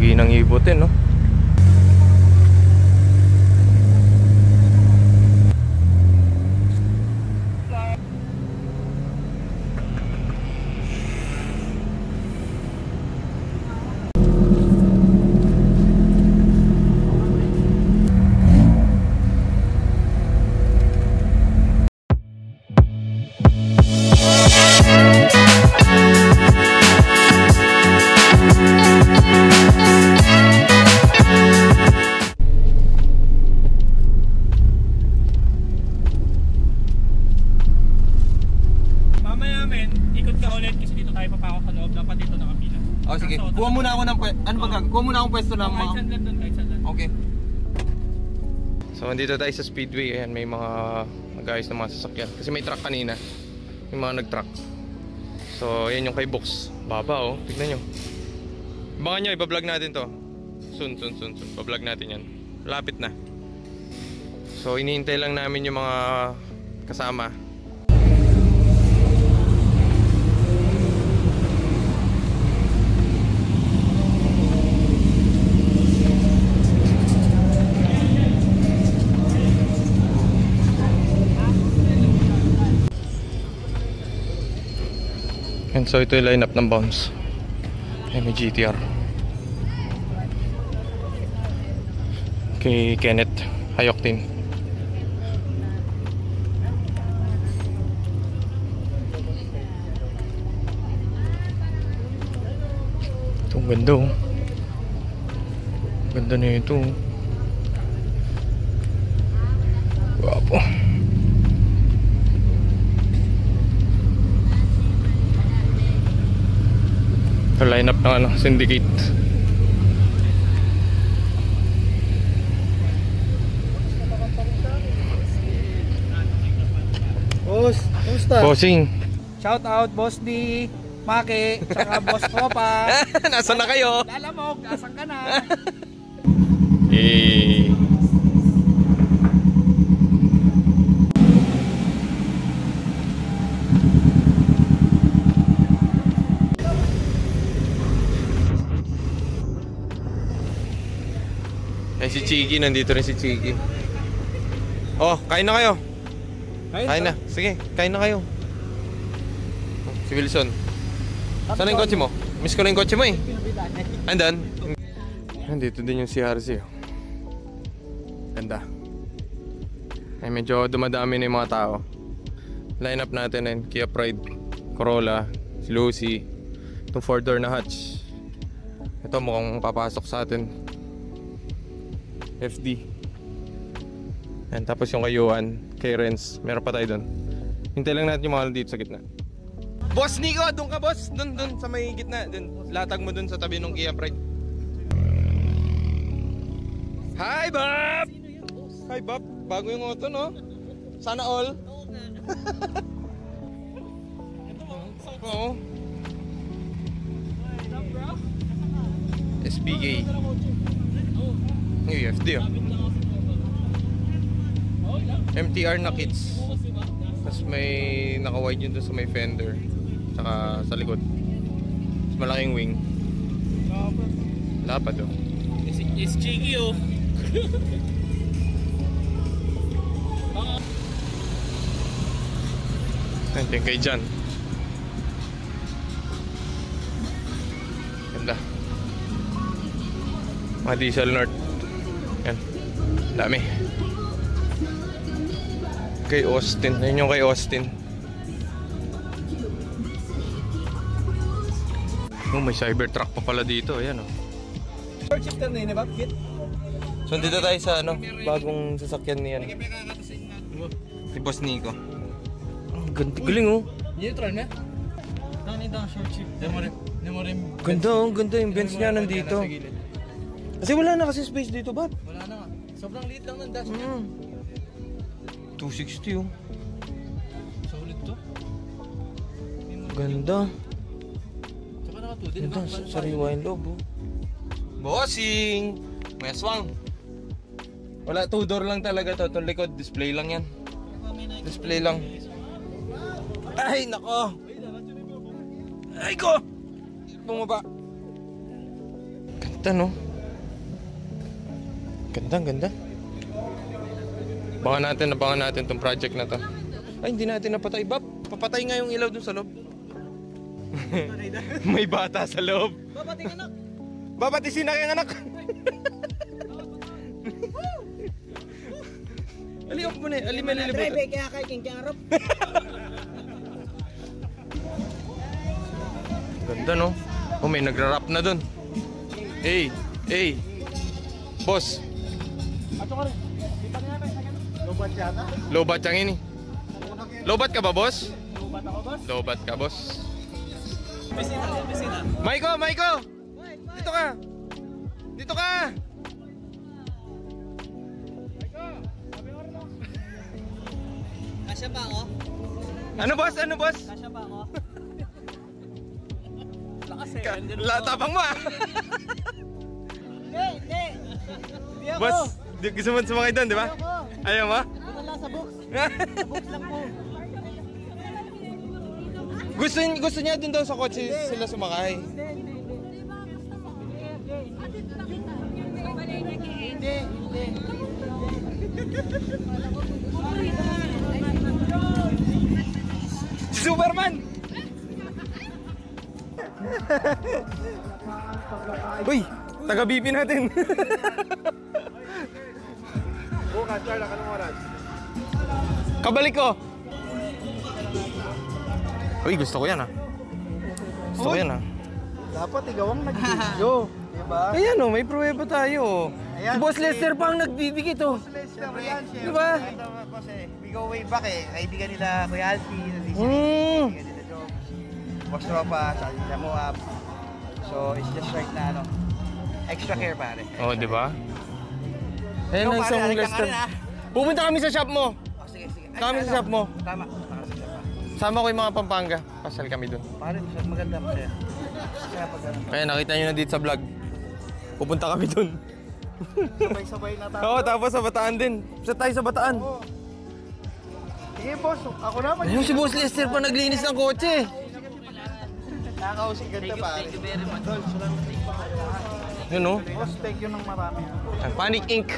Pogi ng ibutin, no? Oh, sige. Kuha muna ako ng kuha muna akong pwesto ng mga... Okay. So, andito tayo sa Speedway. Ayan, may mga nag-ayos ng mga sasakyan. Kasi may truck kanina. May mga nag-truck. So, ayan yung kay Box. Baba, oh. Tignan nyo. Abangan nyo, ibablog natin to. Soon. Ibablog natin yan. Lapit na. So, inihintay lang namin yung mga kasama. And so ito yung lineup ng Bounce. May GTR kay Kenneth Hayoktin. Itong ganda, oh. Ganda na ito. Guwapo. Line up ng Syndicate. Boss, kumusta? Bossing. Shout out Boss D, Maki, saka Boss Tropa. Nasaan na kayo? Lalamog, nasan ka na? Ay, si Chiki, nandito rin si Chiki. Oh, kain na kayo. Kain na. Sige, kain na kayo. Si Wilson. Saan yung kotse mo? Miss ko na yung kotse mo, eh. Andan. Nandito din yung CRC. Ganda. Ay, medyo dumadami na yung mga tao. Line up natin and Kia Pride, Corolla, si Lucy, itong 4-door na hatch. Ito mukhang papasok sa atin. FD. And tapos yung kay Johan, kay Renz, meron pa tayo doon. Hintay lang natin yung mga dito sa gitna. Boss Nico, doon ka boss. Doon sa may gitna. Doon. Latag mo doon sa tabi ng Kia Pride. Hi Bob! Hi Bob, bago yung auto, no? Sana all. Oo. SPK. UFD, oh. MTR na kits. Tapos may naka-wide yun doon sa may fender. Tsaka sa likod. Mas malaking wing. Lapad, oh. It's cheeky, oh. Ito yung kay John. Ganda. Mga diesel North. Yan. Dami. Kay Austin. Ayun yung kay Austin. Oh, may Cybertruck pa pala dito. Ayan, oh. Shifter na yun, ba? So dito tayo sa ano, bagong sasakyan niyan. Si Boss Nico. Ang ganda, galing, oh. Neutral na? Nani daw short shift. Ganda, oh. Ganda yung bench niya nandito. Kasi wala na kasi space dito, Bob. Wala na nga. Sobrang liit lang ng dash niya. 260, oh. Solid to. Ganda. Saka naka-2 din. Ganda, sariwa yung loob, oh. Bossing! May aswang. Wala, 2-door lang talaga to. Itong likod, display lang yan. Display lang. Ay, nako! Ay ko! Bumaba. Ganda, no? Ganda, ganda. Abangan natin tong project na to. Ay, hindi natin napatay. Bab, papatay nga yung ilaw dun sa loob. May bata sa loob. Babating anak. Babatisin na yung anak. Ali, off mo na eh. Ali, malilibot. Drive kaya kay King Arap. Ganda, no? Oh, may nagra-rap na dun. Hey, hey. Boss. Ato ka rin. Lobat yata? Lobat yang ini. Lobat ka ba, boss? Lobat ako, boss? Lobat ka, boss. Pisina. Maiko! Dito ka! Dito ka! Kasya pa ako? Ano, boss? Kasya pa ako? Lakas eh. Tapang mo ah! Hindi. Hindi ako. Boss, gusto mo sumakay doon, di ba? Ayaw mo? Wala sa box. Sa box lang po. Gusto niya dun daw sa kotse sila sumakay. Hindi. Si Superman! Uy! Taga-BP natin! Bukas, Charla, anong oras? Kabalik ko! Uy, gusto ko yan ah. Gusto ko yan ah. Dapat ikaw ang nag-video. Diba? Ayan o, may pruweba tayo. Si Boss Lester pa ang nagdidikit o. Siyempre yan, siyempre. Diba? Kasi we go way back eh. Kaibigan nila Kuya Alfie, kaibigan nila Jobs, Boss Tropa, sa nila Moab. So it's just right na ano, extra care pare. Oh, di ba? Ayan ang isang halika Lester. ka rin, ah. Pupunta kami sa shop mo. Oh, sige. Kami sa shop mo. Tama, taka sa shop pa. Sama ko yung mga Pampanga. Pasal kami dun. Pare, maganda masaya. Masaya pag ano. Kaya nakita nyo na dito sa vlog. Pupunta kami dun. Sabay-sabay na tayo. Oo, tapos sa Bataan din. Sa tayo sa Bataan. Oo. Sige boss, ako na. Ayun si Boss Lester pa naglinis ng kotse. Nakakausig ganda pare. Thank you very much. Dol, salamat. Yun o. Boss, thank you ng marami. Panic Inc.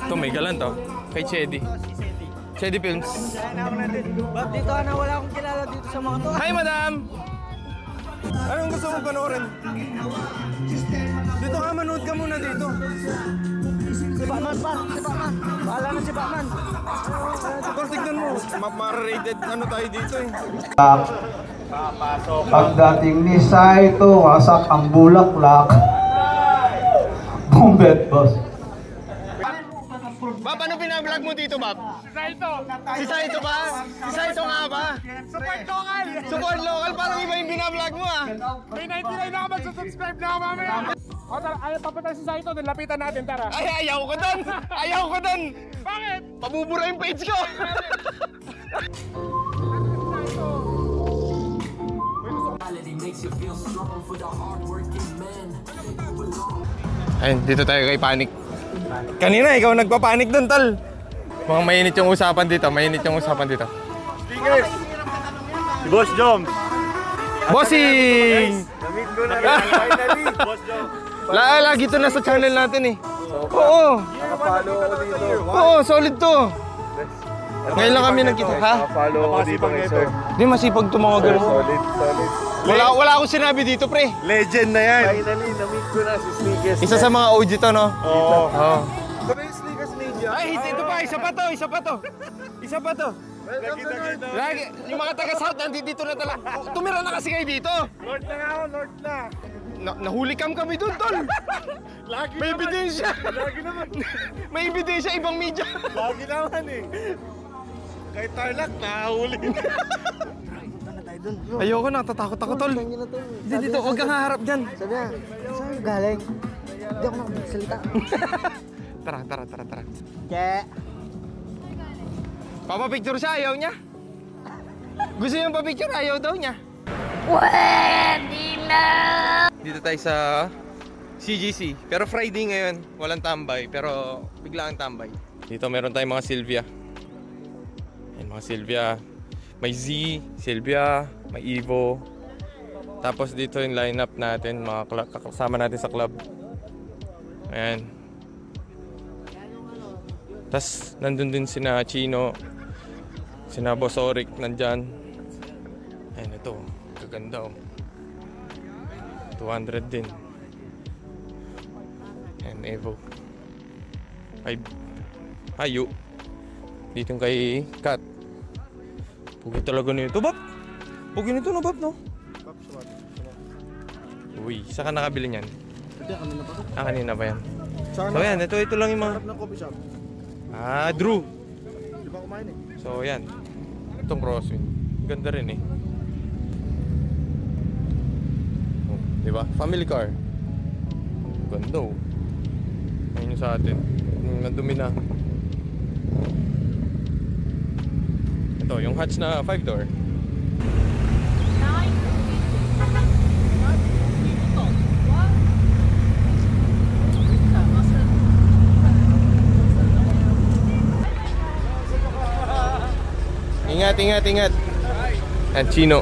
Ito may galan to. Kay Chedi. Chedi Films. Bob, dito ka na, wala akong kilala dito sa mga to. Hi, madam! Anong gusto mo panoorin? Dito ka, manood ka muna dito. Si Batman pa, si Batman. Bahala na si Batman. Tol, tignan mo. Mapara-rated ano tayo dito eh. Pagdating ni Saito, wasak ang bulaklak. Bombet, boss. Bab, ano pinablog mo dito, Bab? Si Saito. Si Saito ba? Si Saito nga ba? Support local! Support local, parang iba yung binablog mo ah. May 99 na ako, magsusubscribe na ako mamaya. O tara, ayaw papatay si Saito, nilapitan natin, tara. Ay, ayaw ko dun! Ayaw ko dun! Bakit? Pabubura yung page ko! Ayun, dito tayo kay Panic. Kanina, ikaw nagpapanik dun, tol. Mukhang mainit yung usapan dito, Speakers! Si Boss Joms. Bossing! Na-meet ko na rin, finally. Boss Joms. Lagi to na sa channel natin eh. Oo. Naka-follow ako dito. Oo, solid to. Ngayon lang kami nagkita. Ha? Naka-follow ako dito kay sir. Hindi, masipag tumawag. Solid. Wala akong sinabi dito, pre. Legend na yan. Finally, na-meet ko na si Sneakers. Isa sa mga OG to, no? Oo. Oo. Ito ba yung Sneakers Media? Ay, ito pa, isa pa to. Nakita-kita. Lagi, yung mga taga-south nandito na talaga. Tumira na kasi kayo dito. Lord na nga ako, Lord na. Nahuli kami doon, tol. Lagi May naman. ebidensya. Lagi naman. May ebidensya, ibang media. Lagi naman eh. Kay Tarlac, nakahuli. Ayoko na, tatakot ako, tol. Hindi dito, huwag kang haharap dyan. Sabi niya, saan galing? Hindi ako nakapagsalita. Tara. Kaya, Papapicture siya, ayaw niya. Gusto niyang papicture, ayaw daw niya. Pwede na! Dito tayo sa CGC. Pero Friday ngayon, walang tambay. Pero bigla ang tambay. Dito meron tayong mga Silvia. Ayan, mga Silvia. May Z, Silvia, may Evo. Tapos dito yung lineup natin, mga kasama natin sa club. Ayan. Tapos nandun din sina Chino, sina Boss Oric nandyan. Ayan, ito, kaganda oh. 200 din. Ayan, Evo. Ayu. Dito yung kay Kat. Pugi talaga nito, Bab. Pugi nito, no, Bab, no? Uy, saan ka nakabili niyan? Kanina pa to. Kanina pa yan. Saan So yan, ito lang yung mga... ng coffee shop? Drew. Di ba kumain eh? So yan. Itong crosswind. Ganda rin eh. Oh, di ba? Family car. Ganda oh. Ayun yung sa atin. Nadumi na. Ito, yung hatch na 5-door. Ingat. At Chino.